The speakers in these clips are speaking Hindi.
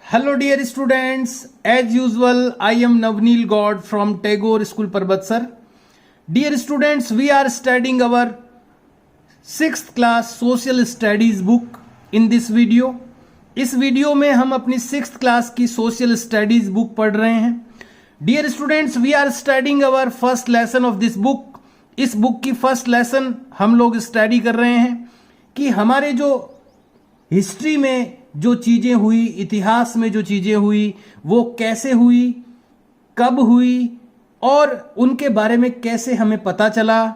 Hello dear students, as usual I am Navneel God from Tagore School Parbatsar. Dear students, we are studying our 6th class social studies book in this video. इस वीडियो में हम अपनी 6th क्लास की सोशल स्टडीज बुक पढ़ रहे हैं. Dear students, we are studying our first lesson of this book. इस बुक की फर्स्ट लेसन हम लोग स्टडी कर रहे हैं कि हमारे जो हिस्ट्री में जो चीजें हुई, इतिहास में जो चीजें हुई, वो कैसे हुई, कब हुई और उनके बारे में कैसे हमें पता चला.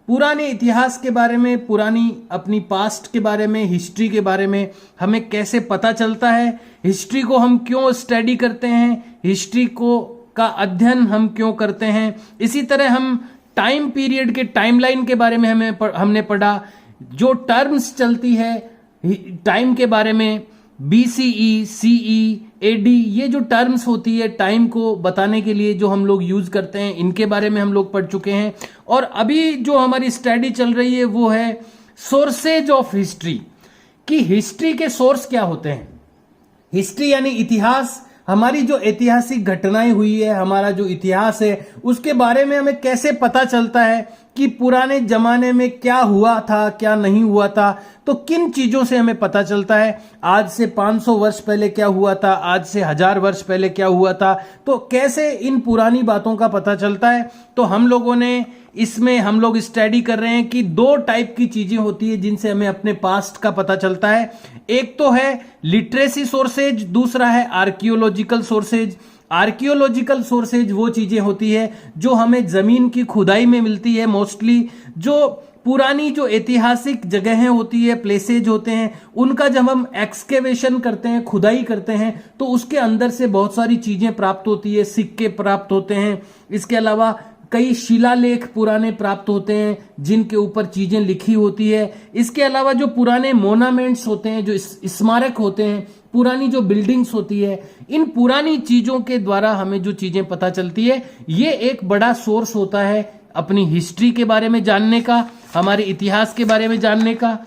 पुराने इतिहास के बारे में, पुरानी अपनी पास्ट के बारे में, हिस्ट्री के बारे में हमें कैसे पता चलता है. हिस्ट्री को हम क्यों स्टडी करते हैं, हिस्ट्री को का अध्ययन हम क्यों करते हैं. इसी तरह हम टाइम पीरियड के टाइमलाइन के बारे में हमने पढ़ा. जो टर्म्स चलती है टाइम के बारे में, BCE, CE, AD, ये जो टर्म्स होती है टाइम को बताने के लिए जो हम लोग यूज करते हैं, इनके बारे में हम लोग पढ़ चुके हैं. और अभी जो हमारी स्टडी चल रही है वो है सोर्सेज ऑफ हिस्ट्री, कि हिस्ट्री के सोर्स क्या होते हैं. हिस्ट्री यानी इतिहास, हमारी जो ऐतिहासिक घटनाएं हुई है, हमारा जो इतिहास है, उसके बारे में हमें कैसे पता चलता है कि पुराने जमाने में क्या हुआ था, क्या नहीं हुआ था. तो किन चीजों से हमें पता चलता है आज से 500 वर्ष पहले क्या हुआ था, आज से 1000 वर्ष पहले क्या हुआ था. तो कैसे इन पुरानी बातों का पता चलता है. तो हम लोगों ने इसमें हम लोग स्टडी कर रहे हैं कि दो टाइप की चीजें होती है जिनसे हमें अपने पास्ट का पता चलता है. एक तो है लिटरेसी सोर्सेज, दूसरा है आर्कियोलॉजिकल सोर्सेज. आर्कियोलॉजिकल सोर्सेज वो चीजें होती है जो हमें जमीन की खुदाई में मिलती है. मोस्टली जो पुरानी जो ऐतिहासिक जगहें होती है, प्लेसेज होते हैं, उनका जब हम एक्सकेवेशन करते हैं, खुदाई करते हैं, तो उसके अंदर से बहुत सारी चीजें प्राप्त होती है. सिक्के प्राप्त होते हैं. इसके अलावा कई शिलालेख पुराने प्राप्त होते हैं जिनके ऊपर चीजें लिखी होती है. इसके अलावा जो पुराने मोनामेंट्स होते हैं, जो स्मारक होते हैं, पुरानी जो बिल्डिंग्स होती है, इन पुरानी चीजों के द्वारा हमें जो चीजें पता चलती है, ये एक बड़ा सोर्स होता है अपनी हिस्ट्री के बारे में जानने का, हमारे इतिहास के बारे में जानने का.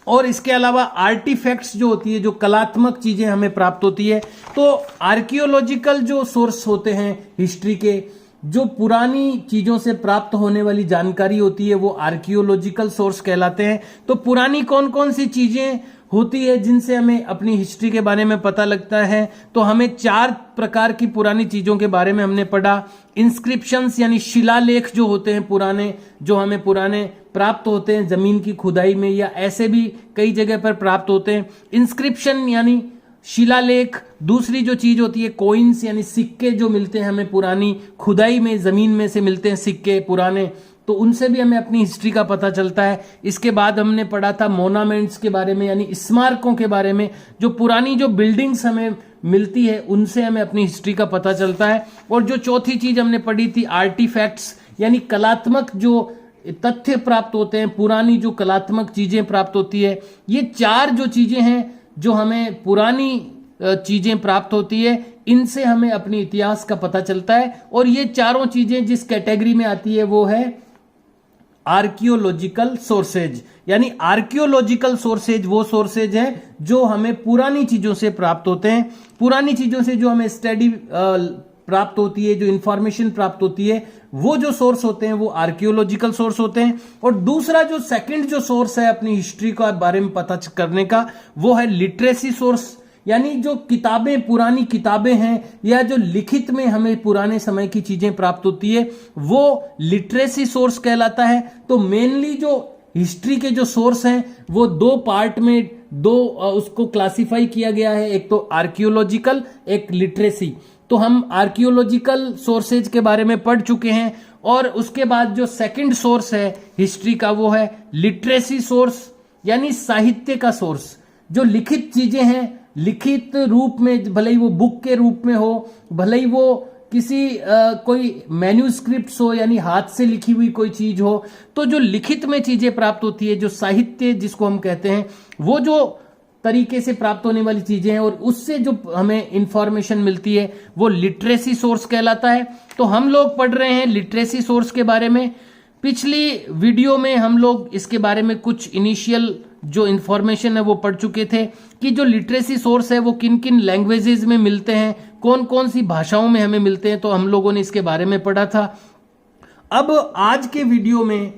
और इसके अलावा आर्टिफैक्ट्स जो होती है, जो कलात्मक चीजें हमें प्राप्त होती है. तो आर्कियोलॉजिकल जो सोर्स होते हैं हिस्ट्री के, जो पुरानी चीजों से प्राप्त होने वाली जानकारी होती है, वो आर्कियोलॉजिकल सोर्स कहलाते हैं. तो पुरानी कौन कौन सी चीजें होती है जिनसे हमें अपनी हिस्ट्री के बारे में पता लगता है. तो हमें 4 प्रकार की पुरानी चीजों के बारे में हमने पढ़ा. इंस्क्रिप्शंस यानी शिलालेख जो होते हैं पुराने, जो हमें पुराने प्राप्त होते हैं जमीन की खुदाई में, या ऐसे भी कई जगह पर प्राप्त होते हैं. इंस्क्रिप्शन यानी शिलालेख. दूसरी जो चीज होती है कॉइन्स यानी सिक्के जो मिलते हैं हमें पुरानी खुदाई में, जमीन में से मिलते हैं सिक्के पुराने, तो उनसे भी हमें अपनी हिस्ट्री का पता चलता है. इसके बाद हमने पढ़ा था मोनामेंट्स के बारे में, यानी स्मारकों के बारे में. जो पुरानी जो बिल्डिंग्स हमें मिलती है उनसे हमें अपनी हिस्ट्री का पता चलता है. और जो चौथी चीज हमने पढ़ी थी आर्टिफैक्ट्स, यानी कलात्मक जो तथ्य प्राप्त होते हैं, पुरानी जो कलात्मक चीजें प्राप्त होती है. ये 4 जो चीजें हैं जो हमें पुरानी चीजें प्राप्त होती है, इनसे हमें अपने इतिहास का पता चलता है. और ये चारों चीजें जिस कैटेगरी में आती है वो है आर्कियोलॉजिकल सोर्सेज. यानी आर्कियोलॉजिकल सोर्सेज वो सोर्सेज हैं जो हमें पुरानी चीजों से प्राप्त होते हैं. पुरानी चीजों से जो हमें स्टडी प्राप्त होती है, जो इंफॉर्मेशन प्राप्त होती है, वो जो सोर्स होते हैं वो आर्कियोलॉजिकल सोर्स होते हैं. और दूसरा जो सेकंड जो सोर्स है अपनी हिस्ट्री का बारे में पता करने का, वो है लिटरेसी सोर्स. यानी जो किताबें, पुरानी किताबें हैं, या जो लिखित में हमें पुराने समय की चीजें प्राप्त होती है, वो लिटरेसी सोर्स कहलाता है. तो मेनली जो हिस्ट्री के जो सोर्स हैं वो 2 पार्ट में, उसको क्लासिफाई किया गया है. एक तो आर्कियोलॉजिकल, एक लिटरेसी. तो हम आर्कियोलॉजिकल सोर्सेज के बारे में पढ़ चुके हैं. और उसके बाद जो सेकंड सोर्स है हिस्ट्री का वो है लिटरेसी सोर्स, यानी साहित्य का सोर्स. जो लिखित चीजें हैं, लिखित रूप में, भले ही वो बुक के रूप में हो, भले ही वो किसी कोई मैन्यूस्क्रिप्ट्स हो, यानी हाथ से लिखी हुई कोई चीज हो, तो जो लिखित में चीजें प्राप्त होती है, जो साहित्य जिसको हम कहते हैं, वो जो तरीके से प्राप्त होने वाली चीजें हैं और उससे जो हमें इंफॉर्मेशन मिलती है, वो लिटरेसी सोर्स कहलाता है. तो हम लोग पढ़ रहे हैं लिटरेसी सोर्स के बारे में. पिछली वीडियो में हम लोग इसके बारे में कुछ इनिशियल जो इन्फॉर्मेशन है वो पढ़ चुके थे कि जो लिटरेसी सोर्स है वो किन किन लैंग्वेजेस में मिलते हैं, कौन कौन सी भाषाओं में हमें मिलते हैं, तो हम लोगों ने इसके बारे में पढ़ा था। अब आज के वीडियो में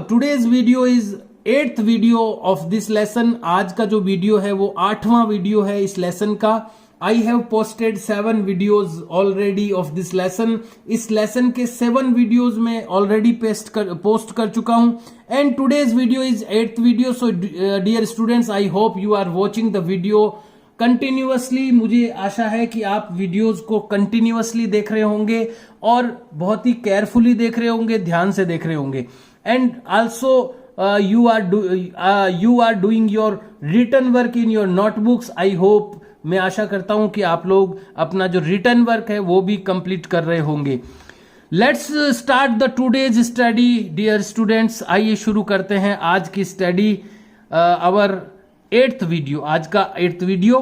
today's video is 8th video of this lesson. आज का जो वीडियो है वो 8वां वीडियो है इस लेसन का। I have posted 7 videos already of this lesson. इस लेसन के 7 वीडियोज में ऑलरेडी पोस्ट कर चुका हूं and today's video is 8th video. So dear students, I hope you are watching the video continuously. मुझे आशा है कि आप वीडियोज को कंटिन्यूअसली देख रहे होंगे और बहुत ही केयरफुली देख रहे होंगे, ध्यान से देख रहे होंगे। And also you are doing your written work in your notebooks. I hope, मैं आशा करता हूं कि आप लोग अपना जो रिटर्न वर्क है वो भी कंप्लीट कर रहे होंगे। Let's start the today's study dear students. आइए शुरू करते हैं आज की स्टडी, आवर 8th वीडियो, आज का 8th वीडियो।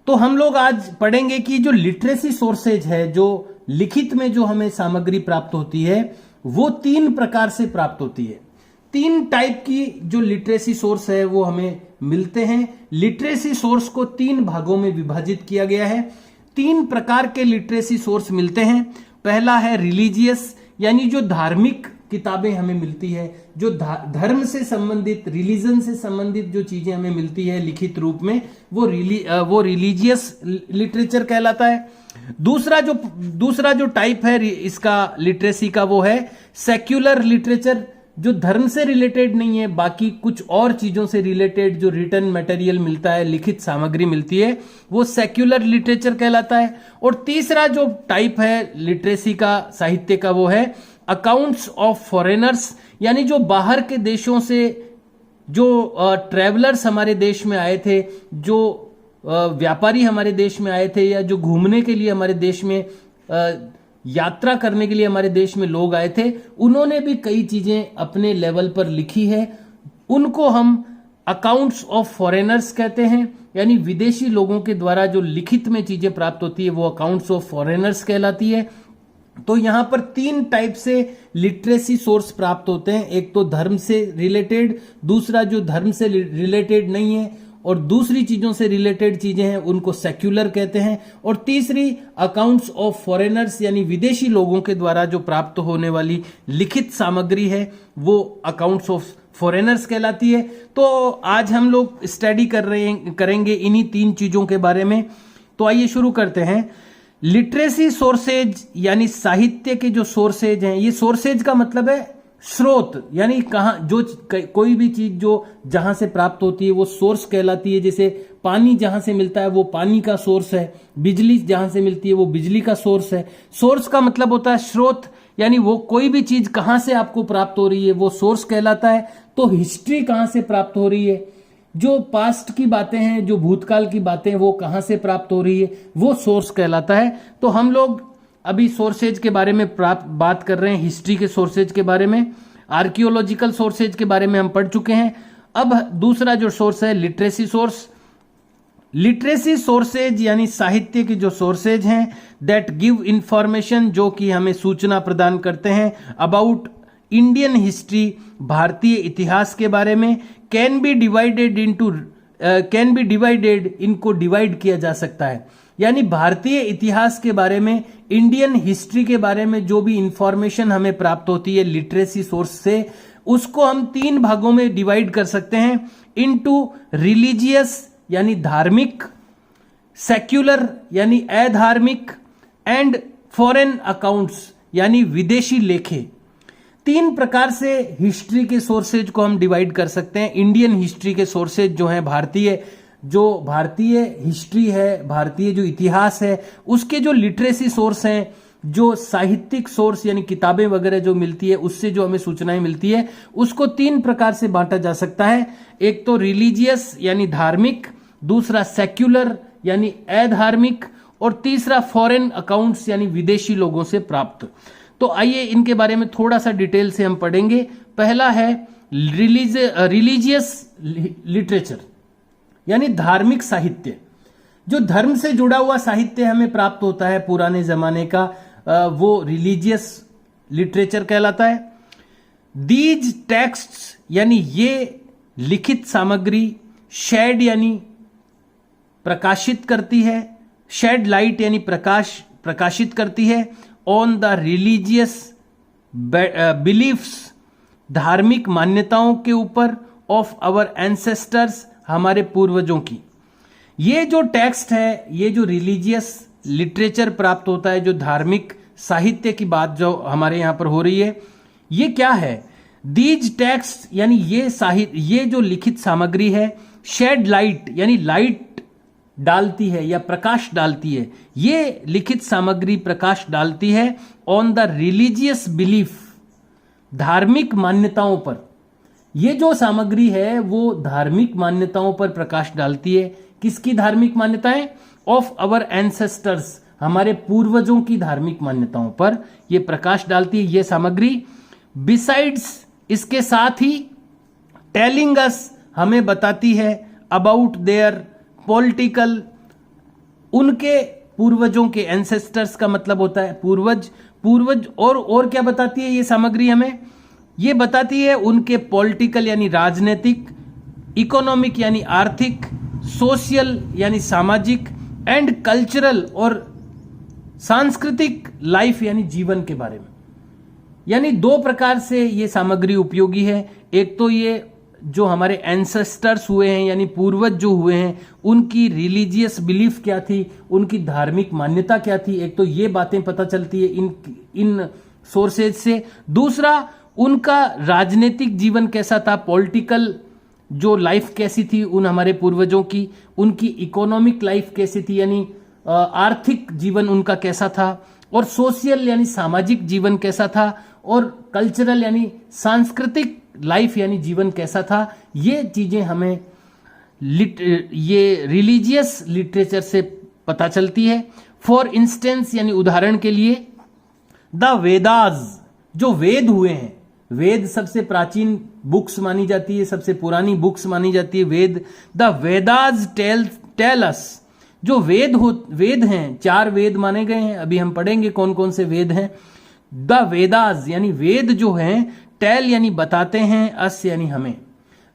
तो हम लोग आज पढ़ेंगे कि जो लिटरेसी सोर्सेज है, जो लिखित में जो हमें सामग्री प्राप्त होती है वो 3 प्रकार से प्राप्त होती है। 3 टाइप की जो लिटरेसी सोर्स है वो हमें मिलते हैं। लिटरेसी सोर्स को 3 भागों में विभाजित किया गया है। 3 प्रकार के लिटरेसी सोर्स मिलते हैं। पहला है रिलीजियस, यानी जो धार्मिक किताबें हमें मिलती है, जो धर्म से संबंधित, रिलीजन से संबंधित जो चीजें हमें मिलती है लिखित रूप में, वो रिलीजियस लिटरेचर कहलाता है। दूसरा जो टाइप है इसका लिटरेसी का वो है सेक्युलर लिटरेचर, जो धर्म से रिलेटेड नहीं है, बाकी कुछ और चीजों से रिलेटेड जो रिटन मटेरियल मिलता है, लिखित सामग्री मिलती है, वो सेक्युलर लिटरेचर कहलाता है। और तीसरा जो टाइप है लिटरेसी का, साहित्य का, वो है अकाउंट्स ऑफ फॉरेनर्स, यानी जो बाहर के देशों से जो ट्रेवलर्स हमारे देश में आए थे, जो व्यापारी हमारे देश में आए थे, या जो घूमने के लिए हमारे देश में, यात्रा करने के लिए हमारे देश में लोग आए थे, उन्होंने भी कई चीजें अपने लेवल पर लिखी है। उनको हम अकाउंट्स ऑफ फॉरेनर्स कहते हैं, यानी विदेशी लोगों के द्वारा जो लिखित में चीजें प्राप्त होती है वो अकाउंट्स ऑफ फॉरेनर्स कहलाती है। तो यहां पर 3 टाइप से लिटरेसी सोर्स प्राप्त होते हैं। एक तो धर्म से रिलेटेड, दूसरा जो धर्म से रिलेटेड नहीं है और दूसरी चीजों से रिलेटेड चीजें हैं उनको सेक्युलर कहते हैं, और तीसरी अकाउंट्स ऑफ फॉरेनर्स, यानी विदेशी लोगों के द्वारा जो प्राप्त होने वाली लिखित सामग्री है वो अकाउंट्स ऑफ फॉरेनर्स कहलाती है। तो आज हम लोग स्टडी करेंगे इन्हीं 3 चीजों के बारे में। तो आइए शुरू करते हैं। लिटरेसी सोर्सेज यानी साहित्य के जो सोर्सेज हैं, ये सोर्सेज का मतलब है स्रोत, यानी कहां जो कोई भी चीज जो जहां से प्राप्त होती है वो सोर्स कहलाती है। जैसे पानी जहां से मिलता है वो पानी का सोर्स है, बिजली जहां से मिलती है वो बिजली का सोर्स है। सोर्स का मतलब होता है स्रोत, यानी वो कोई भी चीज कहां से आपको प्राप्त हो रही है वो सोर्स कहलाता है। तो हिस्ट्री कहां से प्राप्त हो रही है, जो पास्ट की बातें हैं, जो भूतकाल की बातें, वो कहां से प्राप्त हो रही है वो सोर्स कहलाता है। तो हम लोग अभी सोर्सेज के बारे में बात कर रहे हैं, हिस्ट्री के सोर्सेज के बारे में। आर्कियोलॉजिकल सोर्सेज के बारे में हम पढ़ चुके हैं। अब दूसरा जो सोर्स है लिटरेसी सोर्स। लिटरेसी सोर्सेज यानी साहित्य के जो सोर्सेज हैं, दैट गिव इंफॉर्मेशन, जो कि हमें सूचना प्रदान करते हैं अबाउट इंडियन हिस्ट्री, भारतीय इतिहास के बारे में। कैन बी डिवाइडेड, इनको डिवाइड किया जा सकता है, यानी भारतीय इतिहास के बारे में, इंडियन हिस्ट्री के बारे में जो भी इंफॉर्मेशन हमें प्राप्त होती है लिटरेसी सोर्स से, उसको हम 3 भागों में डिवाइड कर सकते हैं। इनटू रिलीजियस यानी धार्मिक, सेक्युलर यानी अधार्मिक, एंड फॉरेन अकाउंट्स यानी विदेशी लेखे। 3 प्रकार से हिस्ट्री के सोर्सेज को हम डिवाइड कर सकते हैं। इंडियन हिस्ट्री के सोर्सेज जो हैं, भारतीय हिस्ट्री है, भारतीय जो इतिहास है, उसके जो लिटरेसी सोर्स हैं, जो साहित्यिक सोर्स यानी किताबें वगैरह जो मिलती है, उससे जो हमें सूचनाएं मिलती है, उसको 3 प्रकार से बांटा जा सकता है। एक तो रिलीजियस यानी धार्मिक, दूसरा सेक्युलर यानी अधार्मिक, और तीसरा फॉरेन अकाउंट्स यानी विदेशी लोगों से प्राप्त। तो आइए इनके बारे में थोड़ा सा डिटेल से हम पढ़ेंगे। पहला है रिलीजियस लिटरेचर यानी धार्मिक साहित्य। जो धर्म से जुड़ा हुआ साहित्य हमें प्राप्त होता है पुराने जमाने का, वो रिलीजियस लिटरेचर कहलाता है। दीज टेक्स्ट्स यानी ये लिखित सामग्री शेड यानी प्रकाशित करती है, शेड लाइट यानी प्रकाशित करती है ऑन द रिलीजियस बिलीफ्स, धार्मिक मान्यताओं के ऊपर, ऑफ आवर एंसेस्टर्स, हमारे पूर्वजों की। ये जो टेक्स्ट है, ये जो रिलीजियस लिटरेचर प्राप्त होता है, जो धार्मिक साहित्य की बात जो हमारे यहां पर हो रही है, ये क्या है? दीज टेक्स्ट यानी ये साहित्य, ये जो लिखित सामग्री है, शेड लाइट यानी लाइट डालती है या प्रकाश डालती है, ये लिखित सामग्री प्रकाश डालती है ऑन द रिलीजियस बिलीफ, धार्मिक मान्यताओं पर। ये जो सामग्री है वो धार्मिक मान्यताओं पर प्रकाश डालती है। किसकी धार्मिक मान्यताएं? ऑफ आवर एंसेस्टर्स, हमारे पूर्वजों की धार्मिक मान्यताओं पर ये प्रकाश डालती है ये सामग्री। बिसाइड्स, इसके साथ ही, टेलिंग अस, हमें बताती है, अबाउट देयर पॉलिटिकल, उनके पूर्वजों के, एंसेस्टर्स का मतलब होता है पूर्वज। और क्या बताती है ये सामग्री हमें? ये बताती है उनके पॉलिटिकल यानी राजनीतिक, इकोनॉमिक यानी आर्थिक, सोशल यानी सामाजिक, एंड कल्चरल और सांस्कृतिक लाइफ यानी जीवन के बारे में। यानी दो प्रकार से ये सामग्री उपयोगी है। एक तो ये जो हमारे एंसेस्टर्स हुए हैं यानी पूर्वज जो हुए हैं, उनकी रिलीजियस बिलीफ क्या थी, उनकी धार्मिक मान्यता क्या थी, एक तो ये बातें पता चलती है इन सोर्सेज से। दूसरा, उनका राजनीतिक जीवन कैसा था, पॉलिटिकल जो लाइफ कैसी थी उन हमारे पूर्वजों की, उनकी इकोनॉमिक लाइफ कैसी थी यानी आर्थिक जीवन उनका कैसा था, और सोशल यानी सामाजिक जीवन कैसा था, और कल्चरल यानी सांस्कृतिक लाइफ यानी जीवन कैसा था। ये चीजें हमें ये रिलीजियस लिटरेचर से पता चलती है। फॉर इंस्टेंस यानी उदाहरण के लिए, द वेदास, जो वेद हुए हैं, वेद सबसे प्राचीन बुक्स मानी जाती है, सबसे पुरानी बुक्स मानी जाती है वेद। द वेदास टेल अस, जो वेद हैं, 4 वेद माने गए हैं, अभी हम पढ़ेंगे कौन कौन से वेद हैं। द वेदास यानी वेद जो हैं, टेल यानी बताते हैं, अस यानी हमें,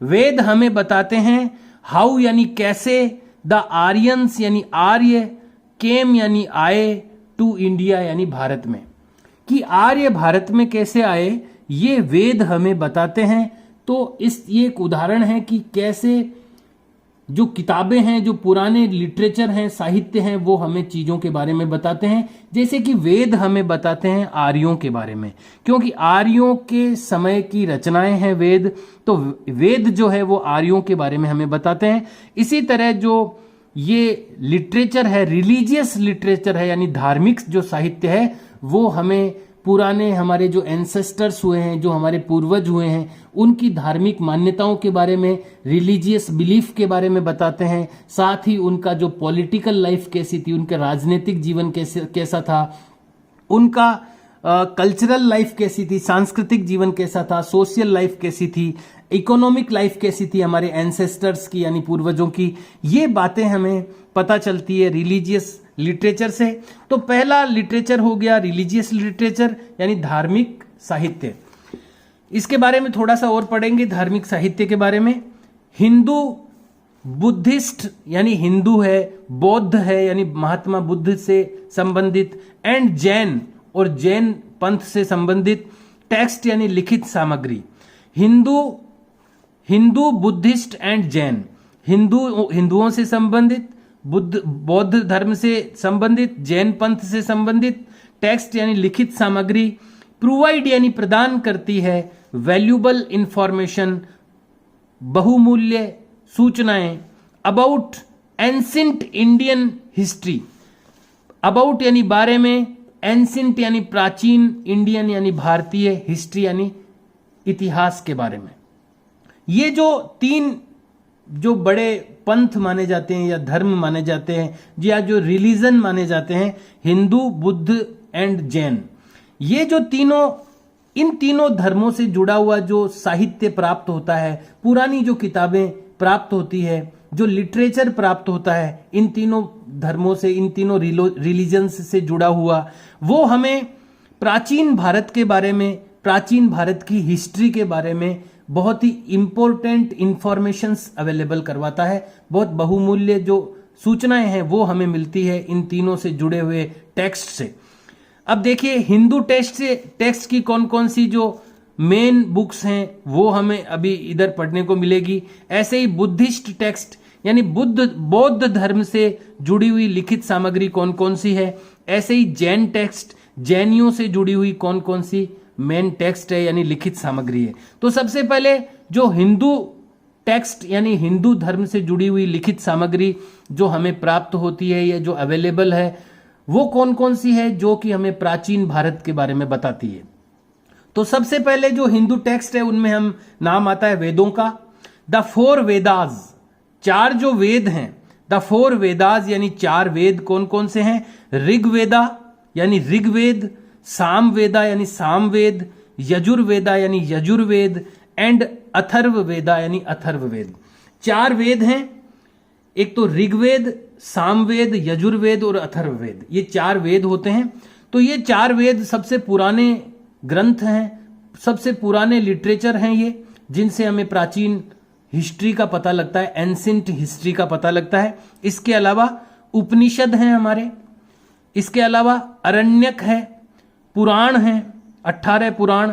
वेद हमें बताते हैं। हाउ यानी कैसे, द आर्यंस यानी आर्य, केम यानी आए, टू इंडिया यानी भारत में, कि आर्य भारत में कैसे आए ये वेद हमें बताते हैं। तो ये एक उदाहरण है कि कैसे जो किताबें हैं, जो पुराने लिटरेचर हैं, साहित्य हैं, वो हमें चीजों के बारे में बताते हैं। जैसे कि वेद हमें बताते हैं आर्यों के बारे में, क्योंकि आर्यों के समय की रचनाएं हैं वेद, तो वेद जो है वो आर्यों के बारे में हमें बताते हैं। इसी तरह जो ये लिटरेचर है, रिलीजियस लिटरेचर है यानी धार्मिक जो साहित्य है, वो हमें पुराने हमारे जो एंसेस्टर्स हुए हैं, जो हमारे पूर्वज हुए हैं, उनकी धार्मिक मान्यताओं के बारे में, रिलीजियस बिलीफ के बारे में बताते हैं। साथ ही उनका जो पॉलिटिकल लाइफ कैसी थी, उनका राजनीतिक जीवन कैसा था, उनका कल्चरल लाइफ कैसी थी, सांस्कृतिक जीवन कैसा था, सोशल लाइफ कैसी थी, इकोनॉमिक लाइफ कैसी थी हमारे एंसेस्टर्स की यानी पूर्वजों की, ये बातें हमें पता चलती है रिलीजियस लिटरेचर से। तो पहला लिटरेचर हो गया रिलीजियस लिटरेचर यानी धार्मिक साहित्य। इसके बारे में थोड़ा सा और पढ़ेंगे धार्मिक साहित्य के बारे में। हिंदू, बुद्धिस्ट यानी हिंदू है, बौद्ध है यानी महात्मा बुद्ध से संबंधित, एंड जैन और जैन पंथ से संबंधित, टेक्स्ट यानी लिखित सामग्री। हिंदू, बुद्धिस्ट एंड जैन, हिंदुओं से संबंधित, बौद्ध धर्म से संबंधित, जैन पंथ से संबंधित, टेक्स्ट यानी लिखित सामग्री। प्रोवाइड यानी प्रदान करती है, वैल्यूबल इंफॉर्मेशन, बहुमूल्य सूचनाएं, about ancient Indian history, about यानी बारे में, एंशिएंट यानी प्राचीन, इंडियन यानी भारतीय, हिस्ट्री यानी इतिहास के बारे में। ये जो 3 जो बड़े पंथ माने जाते हैं या धर्म माने जाते हैं, या जो रिलीजन माने जाते हैं, हिंदू, बुद्ध एंड जैन, ये जो इन तीनों धर्मों से जुड़ा हुआ जो साहित्य प्राप्त होता है, पुरानी जो किताबें प्राप्त होती है, जो लिटरेचर प्राप्त होता है, इन तीनों धर्मों से, इन तीनों रिलीजन्स से जुड़ा हुआ, वो हमें प्राचीन भारत के बारे में, प्राचीन भारत की हिस्ट्री के बारे में बहुत ही इंपॉर्टेंट इंफॉर्मेशंस अवेलेबल करवाता है। बहुत बहुमूल्य जो सूचनाएं हैं वो हमें मिलती है इन तीनों से जुड़े हुए टेक्स्ट से। अब देखिए हिंदू टेक्स्ट की कौन कौन सी जो मेन बुक्स हैं वो हमें अभी इधर पढ़ने को मिलेगी। ऐसे ही बुद्धिस्ट टेक्स्ट यानी बौद्ध धर्म से जुड़ी हुई लिखित सामग्री कौन कौन सी है। ऐसे ही जैन टेक्स्ट, जैनियों से जुड़ी हुई कौन कौन सी मेन टेक्स्ट है यानी लिखित सामग्री है। तो सबसे पहले जो हिंदू टेक्स्ट यानी हिंदू धर्म से जुड़ी हुई लिखित सामग्री जो हमें प्राप्त होती है या जो अवेलेबल है वो कौन कौन सी है जो कि हमें प्राचीन भारत के बारे में बताती है। तो सबसे पहले जो हिंदू टेक्स्ट है उनमें हम नाम आता है वेदों का। द फोर वेदास, चार जो वेद हैं, द फोर वेदास यानी चार वेद कौन कौन से हैं। ऋग्वेदा यानी ऋग्वेद, सामवेदा यानी सामवेद, यजुर्वेदा यानी यजुर्वेद एंड अथर्ववेदा यानी अथर्ववेद। चार वेद हैं, एक तो ऋग्वेद, सामवेद, यजुर्वेद और अथर्ववेद, ये चार वेद होते हैं। तो ये चार वेद सबसे पुराने ग्रंथ हैं, सबसे पुराने लिटरेचर हैं ये, जिनसे हमें प्राचीन हिस्ट्री का पता लगता है, एंशिएंट हिस्ट्री का पता लगता है। इसके अलावा उपनिषद हैं हमारे, इसके अलावा अरण्यक है, पुराण हैं, 18 पुराण,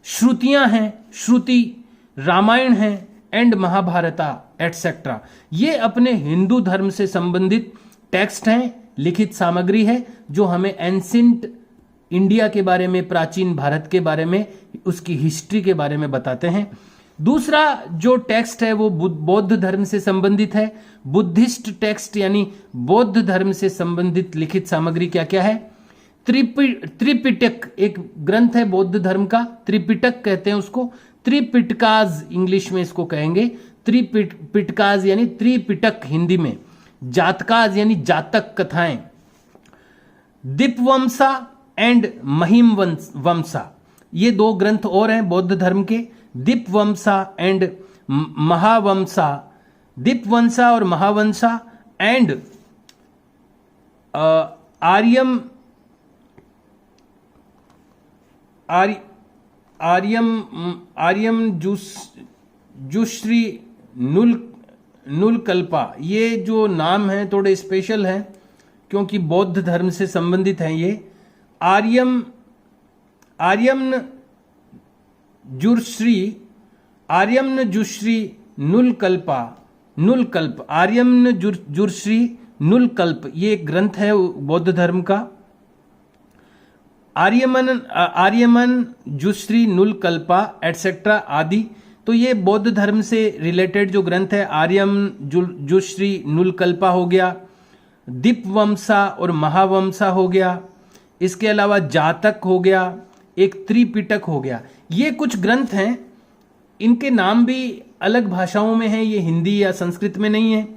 श्रुतियां हैं, श्रुति, रामायण है एंड महाभारता एटसेट्रा। ये अपने हिंदू धर्म से संबंधित टेक्स्ट हैं, लिखित सामग्री है जो हमें एंशिएंट इंडिया के बारे में, प्राचीन भारत के बारे में, उसकी हिस्ट्री के बारे में बताते हैं। दूसरा जो टेक्स्ट है वो बौद्ध धर्म से संबंधित है। बुद्धिस्ट टेक्स्ट यानी बौद्ध धर्म से संबंधित लिखित सामग्री क्या क्या है। त्रिपिटक एक ग्रंथ है बौद्ध धर्म का, त्रिपिटक कहते हैं उसको, त्रिपिटकाज इंग्लिश में इसको कहेंगे। त्रिपिटकाज यानी त्रिपिटक हिंदी में, जातकाज यानी जातक कथाएं, दीपवंसा एंड महिमवंसा, ये दो ग्रंथ और हैं बौद्ध धर्म के, दीपवंसा एंड महावंसा, दीपवंसा और महावंसा एंड आर्यम जुश्री नुलकल्पा। ये जो नाम है थोड़े स्पेशल हैं क्योंकि बौद्ध धर्म से संबंधित हैं ये। आर्यमन जुश्री नुलकल्प, आर्यमन जुश्री नुलकल्प, ये एक ग्रंथ है बौद्ध धर्म का। आर्यमन जुश्री नुलकल्पा एटसेट्रा आदि। तो ये बौद्ध धर्म से रिलेटेड जो ग्रंथ है, आर्यम जुश्री नुलकल्पा हो गया, दीपवंसा और महावंसा हो गया, इसके अलावा जातक हो गया, एक त्रिपिटक हो गया। ये कुछ ग्रंथ हैं, इनके नाम भी अलग भाषाओं में हैं, ये हिंदी या संस्कृत में नहीं है।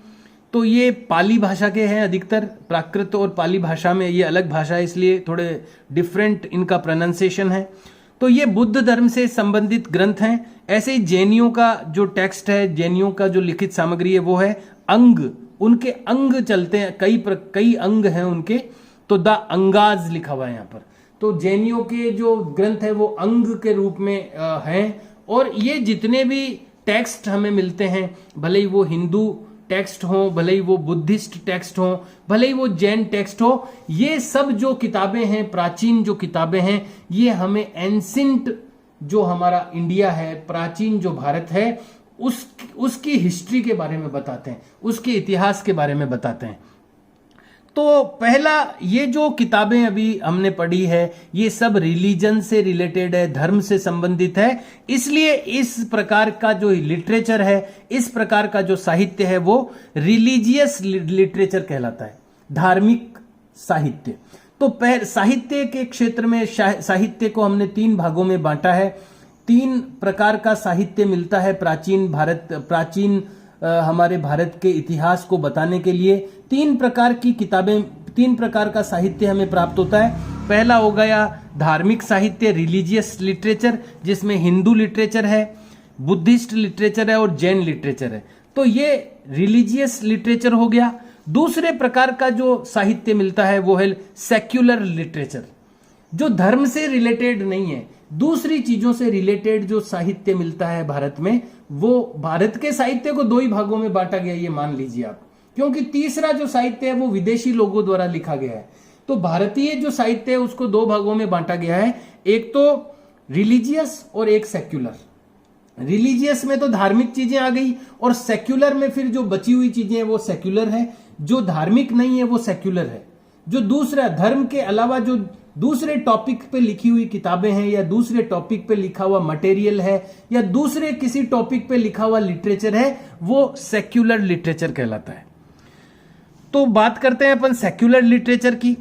तो ये पाली भाषा के हैं अधिकतर, प्राकृत और पाली भाषा में ये अलग भाषा है, इसलिए थोड़े डिफरेंट इनका प्रोनाउंसिएशन है। तो ये बुद्ध धर्म से संबंधित ग्रंथ हैं। ऐसे ही जैनियों का जो टेक्स्ट है, जैनियों का जो लिखित सामग्री है वो है अंग, उनके अंग चलते हैं, कई अंग हैं उनके, तो द अंगाज लिखा हुआ है यहाँ पर। तो जैनियों के जो ग्रंथ है वो अंग के रूप में हैं। और ये जितने भी टेक्स्ट हमें मिलते हैं, भले ही वो हिंदू टेक्स्ट हो, भले ही वो बुद्धिस्ट टेक्स्ट हो, भले ही वो जैन टेक्स्ट हो, ये सब जो किताबें हैं, प्राचीन जो किताबें हैं, ये हमें एंशिएंट जो हमारा इंडिया है, प्राचीन जो भारत है, उसकी हिस्ट्री के बारे में बताते हैं, उसके इतिहास के बारे में बताते हैं। तो पहला, ये जो किताबें अभी हमने पढ़ी है ये सब रिलीजन से रिलेटेड है, धर्म से संबंधित है, इसलिए इस प्रकार का जो लिटरेचर है, इस प्रकार का जो साहित्य है वो रिलीजियस लिटरेचर कहलाता है, धार्मिक साहित्य। तो साहित्य के क्षेत्र में साहित्य को हमने 3 भागों में बांटा है। 3 प्रकार का साहित्य मिलता है प्राचीन हमारे भारत के इतिहास को बताने के लिए। 3 प्रकार की किताबें, 3 प्रकार का साहित्य हमें प्राप्त होता है। पहला हो गया धार्मिक साहित्य, रिलीजियस लिटरेचर, जिसमें हिंदू लिटरेचर है, बुद्धिस्ट लिटरेचर है और जैन लिटरेचर है। तो ये रिलीजियस लिटरेचर हो गया। दूसरे प्रकार का जो साहित्य मिलता है वो है सेक्युलर लिटरेचर। जो धर्म से रिलेटेड नहीं है, दूसरी चीजों से रिलेटेड जो साहित्य मिलता है भारत में, वो भारत के साहित्य को दो ही भागों में बांटा गया, ये मान लीजिए आप, क्योंकि तीसरा जो साहित्य है वो विदेशी लोगों द्वारा लिखा गया है। तो भारतीय जो साहित्य है उसको दो भागों में बांटा गया है, एक तो रिलीजियस और एक सेक्युलर। रिलीजियस में तो धार्मिक चीजें आ गई, और सेक्युलर में फिर जो बची हुई चीजें हैं वो सेक्युलर है, जो धार्मिक नहीं है वो सेक्युलर है। जो दूसरा धर्म के अलावा जो दूसरे टॉपिक पे लिखी हुई किताबें हैं, या दूसरे टॉपिक पे लिखा हुआ मटेरियल है, या दूसरे किसी टॉपिक पे लिखा हुआ लिटरेचर है, वो सेक्युलर लिटरेचर कहलाता है। तो बात करते हैं अपन सेक्युलर लिटरेचर की।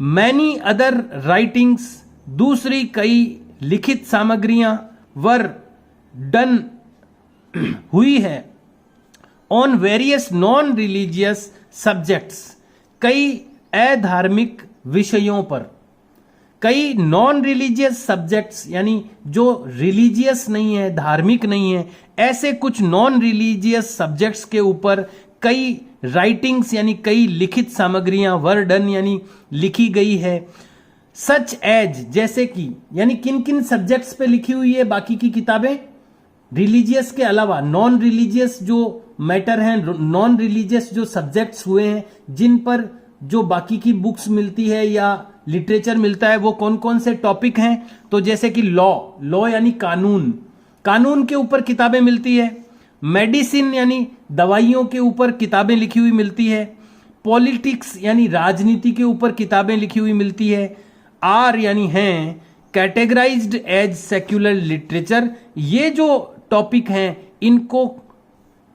मैनी अदर राइटिंग्स, दूसरी कई लिखित सामग्रियां वर डन हुई है on various non religious subjects, कई अधार्मिक विषयों पर। कई नॉन रिलीजियस सब्जेक्ट्स यानी जो रिलीजियस नहीं है, धार्मिक नहीं है, ऐसे कुछ नॉन रिलीजियस सब्जेक्ट्स के ऊपर कई राइटिंग्स यानी कई लिखित सामग्रियां वर डन यानी लिखी गई है। सच एज, जैसे कि, यानी किन किन सब्जेक्ट्स पे लिखी हुई है बाकी की किताबें, रिलीजियस के अलावा नॉन रिलीजियस जो मैटर है, नॉन रिलीजियस जो सब्जेक्ट्स हुए हैं जिन पर जो बाकी की बुक्स मिलती है या लिटरेचर मिलता है, वो कौन कौन से टॉपिक हैं। तो जैसे कि लॉ यानी कानून, कानून के ऊपर किताबें मिलती है। मेडिसिन यानी दवाइयों के ऊपर किताबें लिखी हुई मिलती है। पॉलिटिक्स यानी राजनीति के ऊपर किताबें लिखी हुई मिलती है। आर यानी हैं कैटेगराइज्ड एज सेक्युलर लिटरेचर, ये जो टॉपिक हैं इनको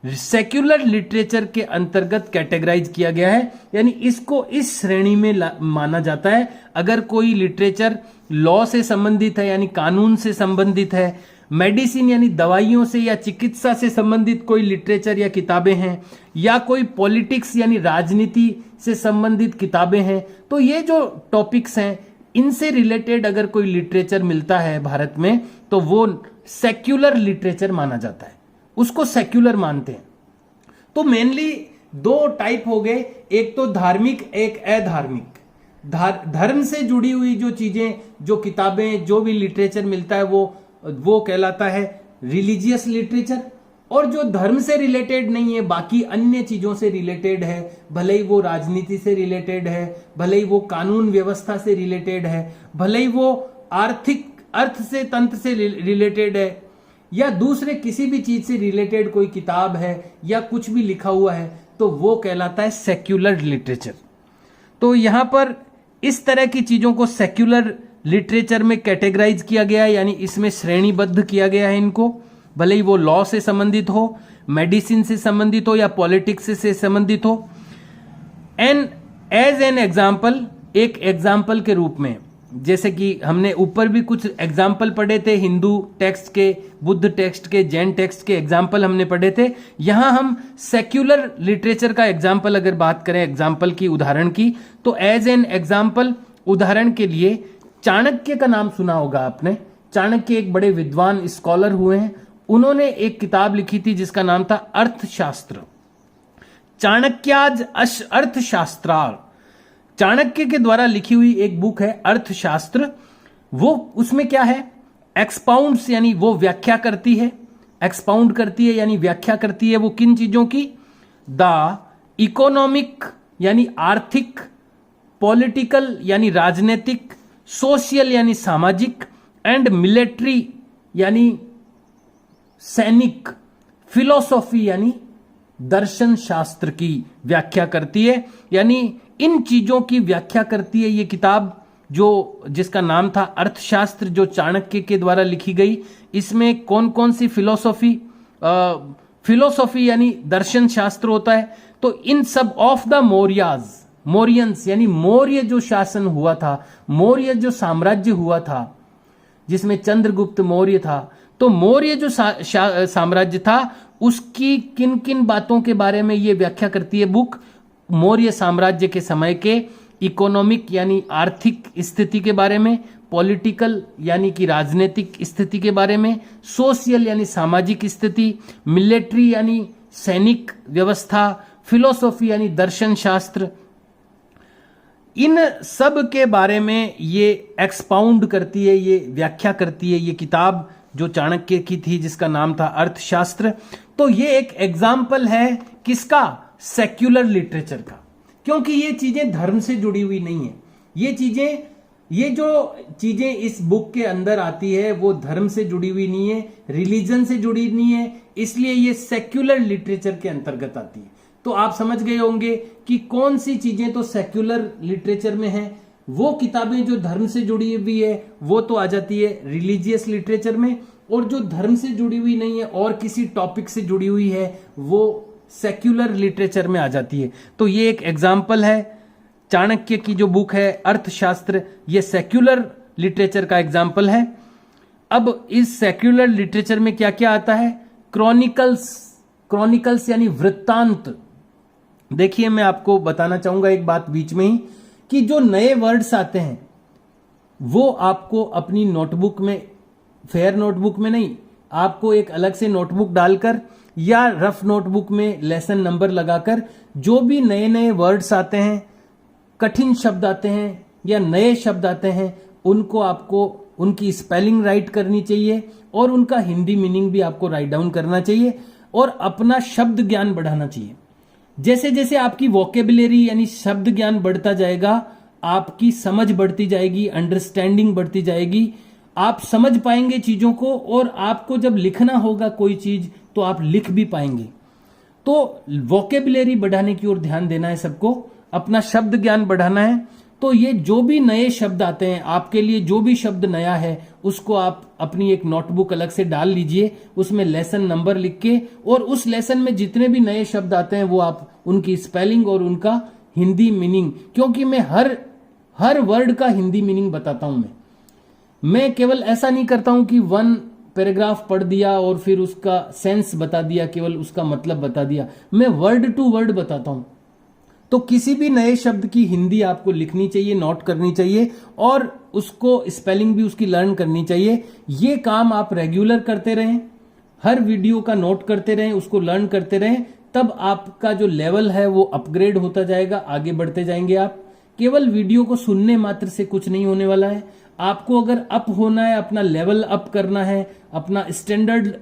सेक्युलर लिटरेचर के अंतर्गत कैटेगराइज किया गया है, यानी इसको इस श्रेणी में माना जाता है। अगर कोई लिटरेचर लॉ से संबंधित है यानी कानून से संबंधित है, मेडिसिन यानी दवाइयों से या चिकित्सा से संबंधित कोई लिटरेचर या किताबें हैं, या कोई पॉलिटिक्स यानी राजनीति से संबंधित किताबें हैं, तो ये जो टॉपिक्स हैं इनसे रिलेटेड अगर कोई लिटरेचर मिलता है भारत में तो वो सेक्युलर लिटरेचर माना जाता है, उसको सेक्युलर मानते हैं। तो मेनली दो टाइप हो गए, एक तो धार्मिक, एक अधार्मिक। धर्म से जुड़ी हुई जो चीजें, जो किताबें, जो भी लिटरेचर मिलता है वो कहलाता है रिलीजियस लिटरेचर। और जो धर्म से रिलेटेड नहीं है, बाकी अन्य चीजों से रिलेटेड है, भले ही वो राजनीति से रिलेटेड है, भले ही वो कानून व्यवस्था से रिलेटेड है, भले ही वो आर्थिक अर्थ से तंत्र से रिलेटेड है, या दूसरे किसी भी चीज से रिलेटेड कोई किताब है या कुछ भी लिखा हुआ है, तो वो कहलाता है सेक्युलर लिटरेचर। तो यहां पर इस तरह की चीजों को सेक्युलर लिटरेचर में कैटेगराइज किया गया है, यानी इसमें श्रेणीबद्ध किया गया है इनको, भले ही वो लॉ से संबंधित हो, मेडिसिन से संबंधित हो या पॉलिटिक्स से संबंधित हो। एंड एज एन एग्जाम्पल, एक एग्जाम्पल के रूप में, जैसे कि हमने ऊपर भी कुछ एग्जाम्पल पढ़े थे, हिंदू टेक्स्ट के, बुद्ध टेक्स्ट के, जैन टेक्स्ट के एग्जाम्पल हमने पढ़े थे। यहां हम सेक्युलर लिटरेचर का एग्जाम्पल अगर बात करें, एग्जाम्पल की, उदाहरण की, तो एज एन एग्जाम्पल, उदाहरण के लिए चाणक्य का नाम सुना होगा आपने। चाणक्य एक बड़े विद्वान स्कॉलर हुए हैं, उन्होंने एक किताब लिखी थी जिसका नाम था अर्थशास्त्र, चाणक्याज अर्थशास्त्रार। चाणक्य के द्वारा लिखी हुई एक बुक है अर्थशास्त्र। वो उसमें क्या है, एक्सपाउंड्स यानी वो व्याख्या करती है, एक्सपाउंड करती है यानी व्याख्या करती है वो किन चीजों की, द इकोनॉमिक यानी आर्थिक, पॉलिटिकल यानी राजनीतिक, सोशल यानी सामाजिक, एंड मिलिट्री यानी सैनिक, फिलोसॉफी यानी दर्शन शास्त्र की व्याख्या करती है। यानी इन चीजों की व्याख्या करती है ये किताब, जो जिसका नाम था अर्थशास्त्र, जो चाणक्य के द्वारा लिखी गई। इसमें कौन कौन सी फिलोसॉफी यानी दर्शन शास्त्र होता है, तो इन सब ऑफ द मौर्यंस यानी मौर्य जो शासन हुआ था, मौर्य जो साम्राज्य हुआ था, जिसमें चंद्रगुप्त मौर्य था, तो मौर्य जो साम्राज्य था उसकी किन किन बातों के बारे में ये व्याख्या करती है बुक। मौर्य साम्राज्य के समय के इकोनॉमिक यानी आर्थिक स्थिति के बारे में, पॉलिटिकल यानी कि राजनीतिक स्थिति के बारे में, सोशल यानी सामाजिक स्थिति, मिलिट्री यानी सैनिक व्यवस्था, फिलोसॉफी यानी दर्शन शास्त्र, इन सब के बारे में ये एक्सपाउंड करती है, ये व्याख्या करती है ये किताब जो चाणक्य की थी जिसका नाम था अर्थशास्त्र। तो ये एक एग्जाम्पल है किसका? सेक्युलर लिटरेचर का, क्योंकि ये चीजें धर्म से जुड़ी हुई नहीं है। ये जो चीजें इस बुक के अंदर आती है वो धर्म से जुड़ी हुई नहीं है, रिलीजन से जुड़ी नहीं है, इसलिए ये सेक्युलर लिटरेचर के अंतर्गत आती है। तो आप समझ गए होंगे कि कौन सी चीजें तो सेक्युलर लिटरेचर में है। वो किताबें जो धर्म से जुड़ी हुई है वो तो आ जाती है रिलीजियस लिटरेचर में, और जो धर्म से जुड़ी हुई नहीं है और किसी टॉपिक से जुड़ी हुई है वो सेक्युलर लिटरेचर में आ जाती है। तो ये एक एग्जाम्पल है, चाणक्य की जो बुक है अर्थशास्त्र, ये सेक्युलर लिटरेचर का एग्जाम्पल है। अब इस सेक्युलर लिटरेचर में क्या क्या आता है? क्रॉनिकल्स यानी वृत्तांत। देखिए मैं आपको बताना चाहूंगा एक बात बीच में ही, कि जो नए वर्ड्स आते हैं वो आपको अपनी नोटबुक में, फेयर नोटबुक में नहीं, आपको एक अलग से नोटबुक डालकर या रफ नोटबुक में लेसन नंबर लगाकर जो भी नए नए वर्ड्स आते हैं, कठिन शब्द आते हैं या नए शब्द आते हैं, उनको आपको उनकी स्पेलिंग राइट करनी चाहिए और उनका हिंदी मीनिंग भी आपको राइट डाउन करना चाहिए और अपना शब्द ज्ञान बढ़ाना चाहिए। जैसे जैसे आपकी वोकेबुलरी यानी शब्द ज्ञान बढ़ता जाएगा, आपकी समझ बढ़ती जाएगी, अंडरस्टैंडिंग बढ़ती जाएगी, आप समझ पाएंगे चीजों को, और आपको जब लिखना होगा कोई चीज तो आप लिख भी पाएंगे। तो वोकेबुलरी बढ़ाने की ओर ध्यान देना है सबको, अपना शब्द ज्ञान बढ़ाना है। तो ये जो भी नए शब्द आते हैं आपके लिए, जो भी शब्द नया है उसको आप अपनी एक नोटबुक अलग से डाल लीजिए, उसमें लेसन नंबर लिख के, और उस लेसन में जितने भी नए शब्द आते हैं वो आप उनकी स्पेलिंग और उनका हिंदी मीनिंग, क्योंकि मैं हर वर्ड का हिंदी मीनिंग बताता हूं। मैं केवल ऐसा नहीं करता हूं कि वन पैराग्राफ पढ़ दिया और फिर उसका सेंस बता दिया, केवल उसका मतलब बता दिया, मैं वर्ड टू वर्ड बताता हूं। तो किसी भी नए शब्द की हिंदी आपको लिखनी चाहिए, नोट करनी चाहिए, और उसको स्पेलिंग भी उसकी लर्न करनी चाहिए। ये काम आप रेगुलर करते रहें, हर वीडियो का नोट करते रहें, उसको लर्न करते रहें, तब आपका जो लेवल है वो अपग्रेड होता जाएगा, आगे बढ़ते जाएंगे आप। केवल वीडियो को सुनने मात्र से कुछ नहीं होने वाला है। आपको अगर अप होना है, अपना लेवल अप करना है, अपना स्टैंडर्ड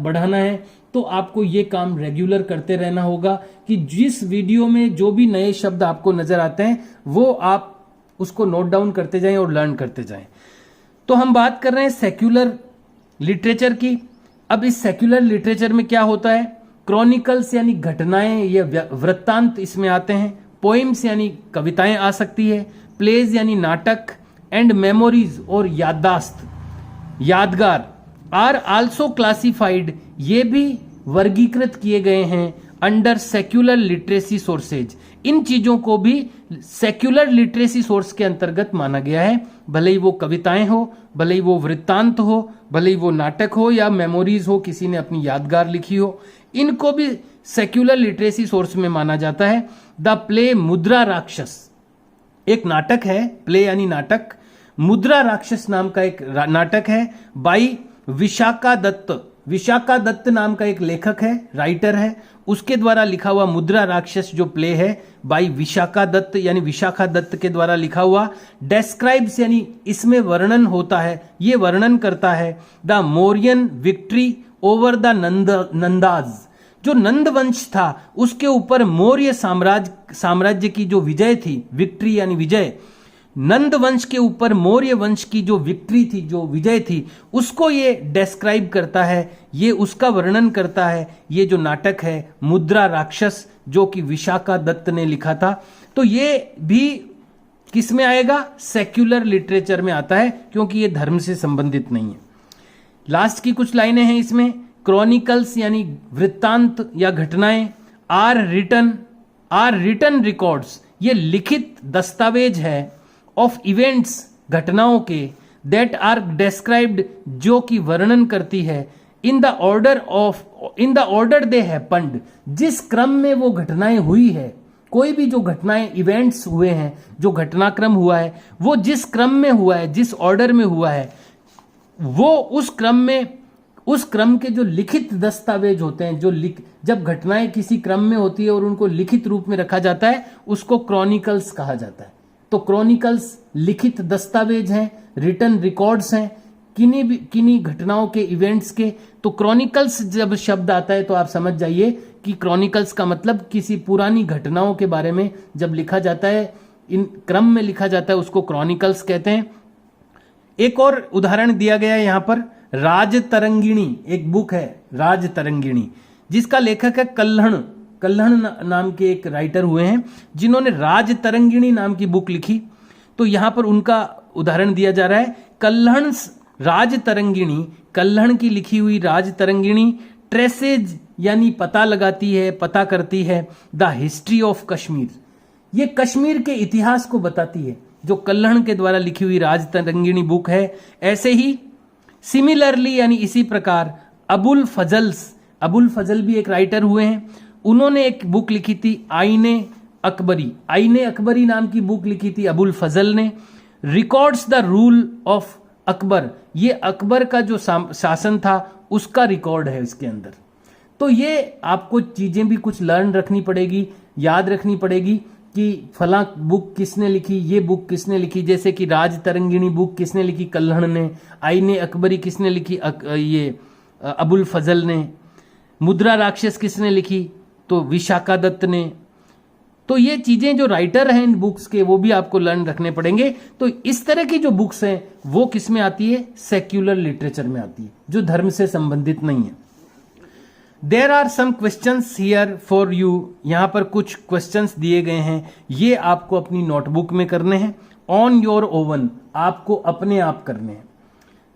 बढ़ाना है, तो आपको ये काम रेगुलर करते रहना होगा कि जिस वीडियो में जो भी नए शब्द आपको नजर आते हैं वो आप उसको नोट डाउन करते जाएं और लर्न करते जाएं। तो हम बात कर रहे हैं सेक्युलर लिटरेचर की। अब इस सेक्युलर लिटरेचर में क्या होता है? क्रॉनिकल्स यानी घटनाएं या वृत्तांत इसमें आते हैं, पोइम्स यानी कविताएं आ सकती है, प्लेज यानी नाटक, एंड मेमोरीज और याददाश्त, यादगार आर आल्सो क्लासिफाइड, ये भी वर्गीकृत किए गए हैं अंडर सेक्युलर लिटरेसी सोर्सेज। इन चीजों को भी सेक्युलर लिटरेसी सोर्स के अंतर्गत माना गया है, भले ही वो कविताएं हो, भले ही वो वृत्तांत हो, भले ही वो नाटक हो या मेमोरीज हो, किसी ने अपनी यादगार लिखी हो, इनको भी सेक्युलर लिटरेसी सोर्स में माना जाता है। द प्ले मुद्रा राक्षस एक नाटक है, प्ले यानी नाटक, मुद्रा राक्षस नाम का एक नाटक है बाई विशाखा दत्त। विशाखा दत्त नाम का एक लेखक है, राइटर है, उसके द्वारा लिखा हुआ मुद्रा राक्षस जो प्ले है बाई विशाखा दत्त यानी विशाखा दत्त के द्वारा लिखा हुआ। डेस्क्राइब्स यानी इसमें वर्णन होता है, ये वर्णन करता है the Mauryan victory over the Nandas, जो नंद वंश था उसके ऊपर मौर्य साम्राज्य की जो विजय थी, विक्ट्री यानी विजय, नंद वंश के ऊपर मौर्य वंश की जो विक्ट्री थी, जो विजय थी, उसको ये डिस्क्राइब करता है, ये उसका वर्णन करता है। ये जो नाटक है मुद्रा राक्षस जो कि विशाखा दत्त ने लिखा था, तो ये भी किस में आएगा? सेक्युलर लिटरेचर में आता है, क्योंकि ये धर्म से संबंधित नहीं है। लास्ट की कुछ लाइनें हैं इसमें, क्रॉनिकल्स यानी वृत्तांत या घटनाएं, आर रिटन रिकॉर्ड्स, ये लिखित दस्तावेज है, ऑफ इवेंट्स, घटनाओं के, दैट आर डिस्क्राइब्ड, जो कि वर्णन करती है, in the order they happened, जिस क्रम में वो घटनाएं हुई है। कोई भी जो घटनाएं, इवेंट्स हुए हैं, जो घटनाक्रम हुआ है, वो जिस क्रम में हुआ है, जिस ऑर्डर में हुआ है, वो उस क्रम के जो लिखित दस्तावेज होते हैं, जब घटनाएं किसी क्रम में होती है और उनको लिखित रूप में रखा जाता है, उसको क्रॉनिकल्स कहा जाता है। तो तो क्रॉनिकल्स लिखित दस्तावेज हैं, रिटन रिकॉर्ड्स हैं किन्हीं घटनाओं के, इवेंट्स के। तो क्रॉनिकल्स जब शब्द आता है तो आप समझ जाइए कि क्रॉनिकल्स का मतलब किसी पुरानी घटनाओं के बारे में जब लिखा जाता है, इन क्रम में लिखा जाता है, उसको क्रॉनिकल्स कहते हैं। एक और उदाहरण दिया गया है यहां पर, राजतरंगिणी एक बुक है, राजतरंगिणी, जिसका लेखक है कल्हण नाम के एक राइटर हुए हैं जिन्होंने राजतरंगिणी नाम की बुक लिखी। तो यहां पर उनका उदाहरण दिया जा रहा है, कल्हण राजतरंगिणी, कल्हण की लिखी हुई राजतरंगिणी ट्रेसेज यानी पता लगाती है, पता करती है द हिस्ट्री ऑफ कश्मीर, ये कश्मीर के इतिहास को बताती है, जो कल्हण के द्वारा लिखी हुई राजतरंगिणी बुक है। ऐसे ही सिमिलरली यानी इसी प्रकार अबुल फजल भी एक राइटर हुए हैं, उन्होंने एक बुक लिखी थी आईने अकबरी नाम की बुक लिखी थी अबुल फजल ने। Records the rule of Akbar, ये अकबर का जो शासन था उसका रिकॉर्ड है इसके अंदर। तो ये आपको चीजें भी कुछ लर्न रखनी पड़ेगी, याद रखनी पड़ेगी कि फला बुक किसने लिखी, ये बुक किसने लिखी। जैसे कि राजतरंगिणी बुक किसने लिखी, कल्हण ने। आईने अकबरी किसने लिखी, ये अबुल फजल ने। मुद्रा राक्षस किसने लिखी, तो विशाखा दत्त ने। तो ये चीजें जो राइटर हैं इन बुक्स के, वो भी आपको लर्न रखने पड़ेंगे। तो इस तरह की जो बुक्स हैं वो किस में आती है, सेक्युलर लिटरेचर में आती है, जो धर्म से संबंधित नहीं है। There are some questions here for you, यहां पर कुछ क्वेश्चंस दिए गए हैं, ये आपको अपनी नोटबुक में करने हैं। ऑन योर ओवन, आपको अपने आप करने हैं,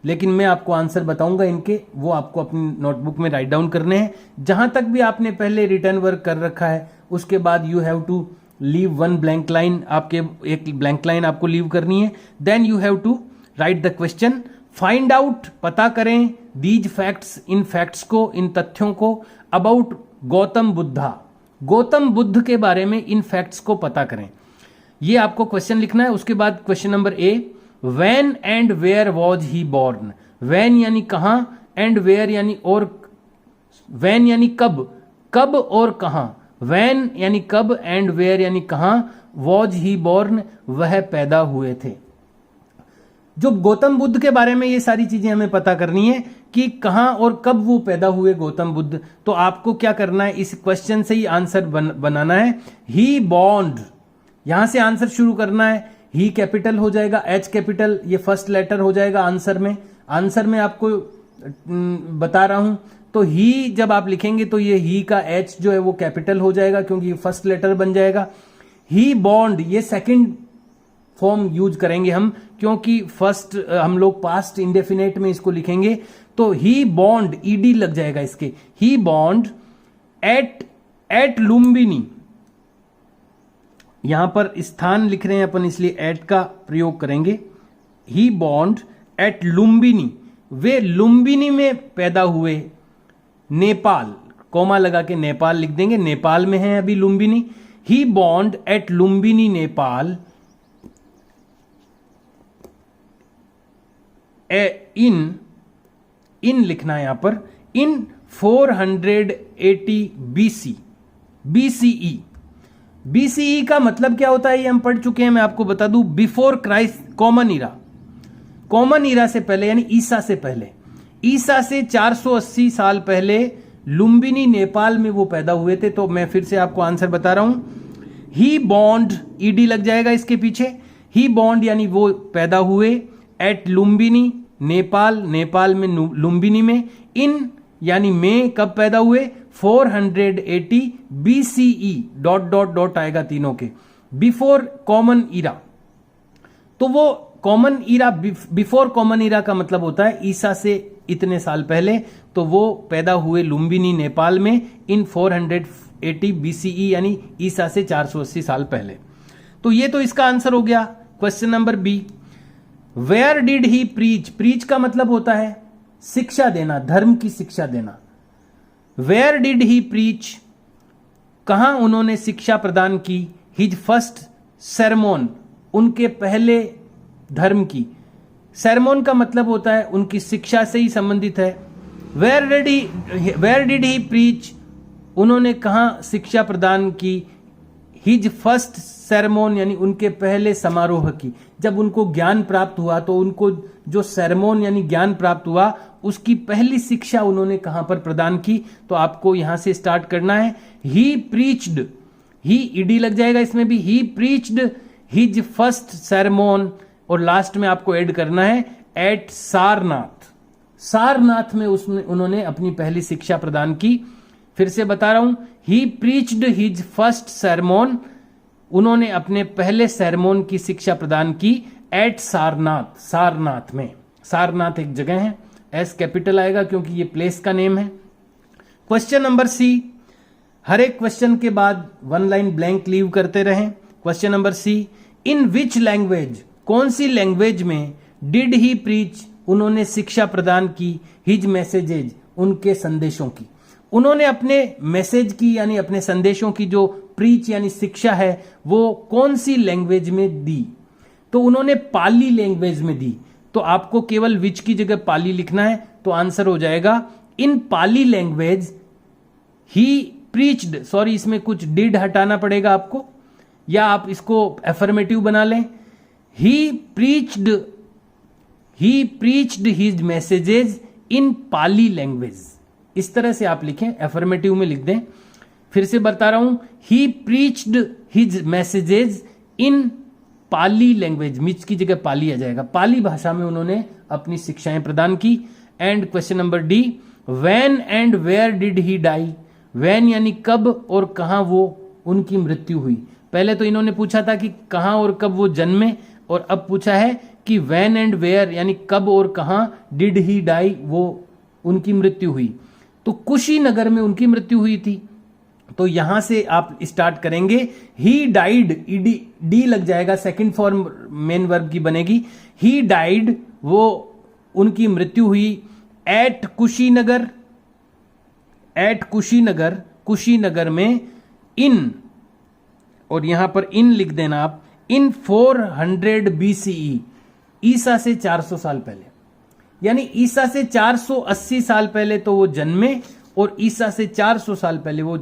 लेकिन मैं आपको आंसर बताऊंगा इनके, वो आपको अपनी नोटबुक में राइट डाउन करने हैं। जहां तक भी आपने पहले रिटर्न वर्क कर रखा है, उसके बाद you have to leave one blank line, आपके एक ब्लैंक लाइन आपको लीव करनी है। Then you have to write the question, find out, पता करें, दीज फैक्ट्स, इन फैक्ट्स को, इन तथ्यों को, अबाउट गौतम बुद्ध के बारे में इन फैक्ट्स को पता करें। ये आपको क्वेश्चन लिखना है। उसके बाद question number A, when and where was he born, when यानी कहां, एंड वेयर यानी और, व्हेन यानी कब और कहां, व्हेन यानी कब, एंड वेयर यानी कहां, वॉज ही बॉर्न वह पैदा हुए थे। जो गौतम बुद्ध के बारे में ये सारी चीजें हमें पता करनी है कि कहां और कब वो पैदा हुए गौतम बुद्ध। तो आपको क्या करना है, इस क्वेश्चन से ही आंसर बनाना है। ही बॉर्न, यहां से आंसर शुरू करना है। ही कैपिटल हो जाएगा, एच कैपिटल, ये फर्स्ट लेटर हो जाएगा आंसर में आपको बता रहा हूं। तो ही जब आप लिखेंगे तो ये ही का एच जो है वो कैपिटल हो जाएगा, क्योंकि फर्स्ट लेटर बन जाएगा। ही बॉन्ड, ये सेकंड फॉर्म यूज करेंगे हम, क्योंकि फर्स्ट हम लोग पास्ट इंडेफिनेट में इसको लिखेंगे। तो ही बॉन्ड, ईडी लग जाएगा इसके। ही बॉन्ड एट लुम्बिनी, यहां पर स्थान लिख रहे हैं अपन, इसलिए एट का प्रयोग करेंगे। ही बॉन्ड एट लुम्बिनी, वे लुम्बिनी में पैदा हुए। नेपाल, कोमा लगा के नेपाल लिख देंगे, नेपाल में है अभी लुम्बिनी। ही बॉन्ड एट लुम्बिनी नेपाल इन लिखना है यहां पर, इन 480 BCE। BCE का मतलब क्या होता है ये हम पढ़ चुके हैं, मैं आपको बता दूं। बिफोर क्राइस्ट, कॉमन ईरा से पहले, यानी ईसा से पहले, ईसा से 480 साल पहले लुम्बिनी नेपाल में वो पैदा हुए थे। तो मैं फिर से आपको आंसर बता रहा हूं। ही बॉन्ड, ईडी लग जाएगा इसके पीछे। ही बॉन्ड यानी वो पैदा हुए, एट लुम्बिनी नेपाल, नेपाल में लुम्बिनी में, इन यानी में कब पैदा हुए, 480 BCE, डॉट आएगा तीनों के, बिफोर कॉमन ईरा। तो वो common era, before common era का मतलब होता है ईसा से इतने साल पहले। तो वो पैदा हुए लुम्बिनी नेपाल में इन 480 BCE, यानी ईसा से 480 साल पहले। तो ये तो इसका आंसर हो गया। Question number B, where did he preach का मतलब होता है शिक्षा देना, धर्म की शिक्षा देना। वेयर डिड ही प्रीच, कहां उन्होंने शिक्षा प्रदान की। हिज फर्स्ट sermon, उनके पहले धर्म की। sermon का मतलब होता है उनकी शिक्षा से ही संबंधित है। वेयर डिड ही प्रीच, उन्होंने कहां शिक्षा प्रदान की। हिज फर्स्ट सेरेमोन यानी उनके पहले समारोह की, जब उनको ज्ञान प्राप्त हुआ तो उनको जो सेरेमोन यानी ज्ञान प्राप्त हुआ उसकी पहली शिक्षा उन्होंने कहां पर प्रदान की, तो आपको यहां से स्टार्ट करना है। ही प्रीच्ड, ही ईडी लग जाएगा इसमें भी, ही प्रीच्ड हिज फर्स्ट सेरेमोन, और लास्ट में आपको ऐड करना है एट सारनाथ। सारनाथ में उसमें उन्होंने अपनी पहली शिक्षा प्रदान की। फिर से बता रहा हूं, ही प्रीच्ड हिज फर्स्ट सेरेमोन, उन्होंने अपने पहले सेरेमोन की शिक्षा प्रदान की एट सारनाथ, सारनाथ में। सारनाथ एक जगह है, एस कैपिटल आएगा क्योंकि ये प्लेस का नेम है। क्वेश्चन नंबर सी, हर एक क्वेश्चन के बाद वन लाइन ब्लैंक लीव करते रहें। Question number C, in which language, कौन सी लैंग्वेज में डिड ही प्रीच, उन्होंने शिक्षा प्रदान की हिज मैसेजेज, उनके संदेशों की। उन्होंने अपने मैसेज की यानी अपने संदेशों की जो प्रीच यानी शिक्षा है वो कौन सी लैंग्वेज में दी, तो उन्होंने पाली लैंग्वेज में दी। तो आपको केवल विच की जगह पाली लिखना है, तो आंसर हो जाएगा इन पाली लैंग्वेज ही प्रीच्ड, सॉरी इसमें कुछ डिड हटाना पड़ेगा आपको, या आप इसको एफर्मेटिव बना लें। He preached his messages in Pali language, इस तरह से आप लिखें, एफर्मेटिव में लिख दें। फिर से बता रहा हूं, he preached his messages in Pali language, Mitch की जगह पाली आ जाएगा, पाली भाषा में उन्होंने अपनी शिक्षाएं प्रदान की। And question number D, when and where did he die, when यानी कब और कहां वो उनकी मृत्यु हुई। पहले तो इन्होंने पूछा था कि कहां और कब वो जन्मे, और अब पूछा है कि व्हेन एंड वेयर यानी कब और कहां डिड ही डाई, वो उनकी मृत्यु हुई। तो कुशीनगर में उनकी मृत्यु हुई थी, तो यहां से आप स्टार्ट करेंगे। ही डाइड, डी लग जाएगा, सेकंड फॉर्म मेन वर्ब की बनेगी। ही डाइड, वो उनकी मृत्यु हुई एट कुशीनगर, एट कुशीनगर, कुशीनगर में इन, और यहां पर इन लिख देना आप, इन 400 BCE, ईसा से 400 साल पहले, यानी ईसा से 480 साल पहले तो वो जन्मे, और ईसा से 400 साल पहले वो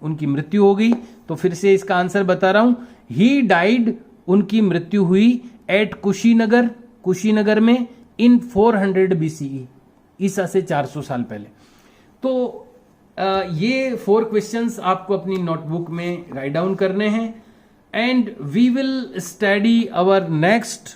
उनकी मृत्यु हो गई। तो फिर से इसका आंसर बता रहा हूं, ही डाइड, उनकी मृत्यु हुई एट कुशीनगर, कुशीनगर में इन 400 BCE, ईसा से 400 साल पहले। तो ये 4 क्वेश्चंस आपको अपनी नोटबुक में राइट डाउन करने हैं, and we will study our next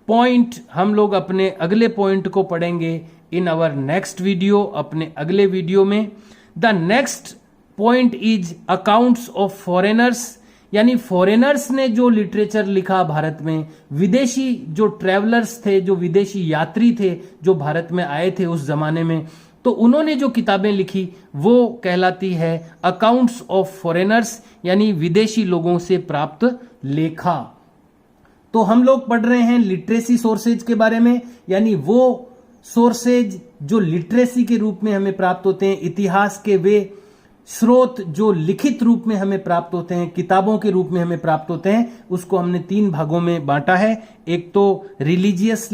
point, हम लोग अपने अगले पॉइंट को पढ़ेंगे इन अवर नेक्स्ट वीडियो, अपने अगले वीडियो में। The next point is accounts of foreigners, यानी फॉरेनर्स ने जो लिटरेचर लिखा भारत में, विदेशी जो ट्रेवलर्स थे, जो विदेशी यात्री थे जो भारत में आए थे उस जमाने में, तो उन्होंने जो किताबें लिखी वो कहलाती है अकाउंट्स ऑफ फॉरेनर्स, यानी विदेशी लोगों से प्राप्त लेखा। तो हम लोग पढ़ रहे हैं लिटरेसी सोर्सेज के बारे में, यानी वो सोर्सेज जो लिटरेसी के रूप में हमें प्राप्त होते हैं, इतिहास के वे स्रोत जो लिखित रूप में हमें प्राप्त होते हैं, किताबों के रूप में हमें प्राप्त होते हैं, उसको हमने 3 भागों में बांटा है। एक तो रिलीजियस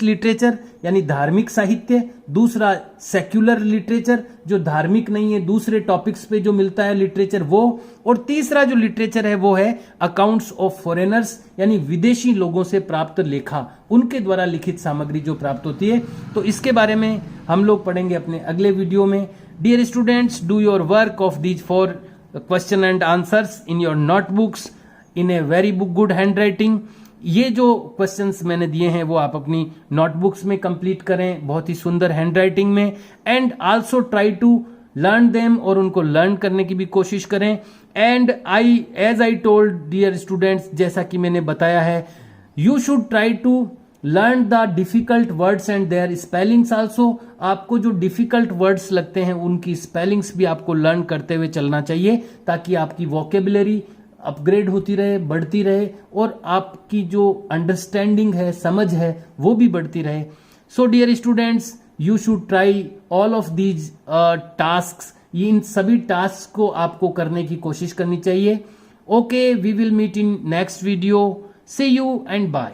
लिटरेचर यानी धार्मिक साहित्य, दूसरा सेक्युलर लिटरेचर जो धार्मिक नहीं है, दूसरे टॉपिक्स पे जो मिलता है लिटरेचर वो, और तीसरा जो लिटरेचर है वो है अकाउंट्स ऑफ फॉरेनर्स, यानी विदेशी लोगों से प्राप्त लेखा, उनके द्वारा लिखित सामग्री जो प्राप्त होती है। तो इसके बारे में हम लोग पढ़ेंगे अपने अगले वीडियो में। Dear students, do your work of these 4 question and answers in your notebooks in a very good handwriting. ये जो क्वेश्चंस मैंने दिए हैं वो आप अपनी नोटबुक्स में कंप्लीट करें बहुत ही सुंदर हैंडराइटिंग में, and also try to learn them, और उनको लर्न करने की भी कोशिश करें। And as I told dear students, जैसा कि मैंने बताया है, you should try to learn the difficult words and their spellings also. आपको जो डिफिकल्ट वर्ड्स लगते हैं उनकी स्पेलिंग्स भी आपको लर्न करते हुए चलना चाहिए, ताकि आपकी वोकेबुलरी अपग्रेड होती रहे, बढ़ती रहे, और आपकी जो अंडरस्टैंडिंग है, समझ है, वो भी बढ़ती रहे। So dear students, you should try all of these tasks, इन सभी टास्क को आपको करने की कोशिश करनी चाहिए। Okay, we will meet in next video. See you and bye.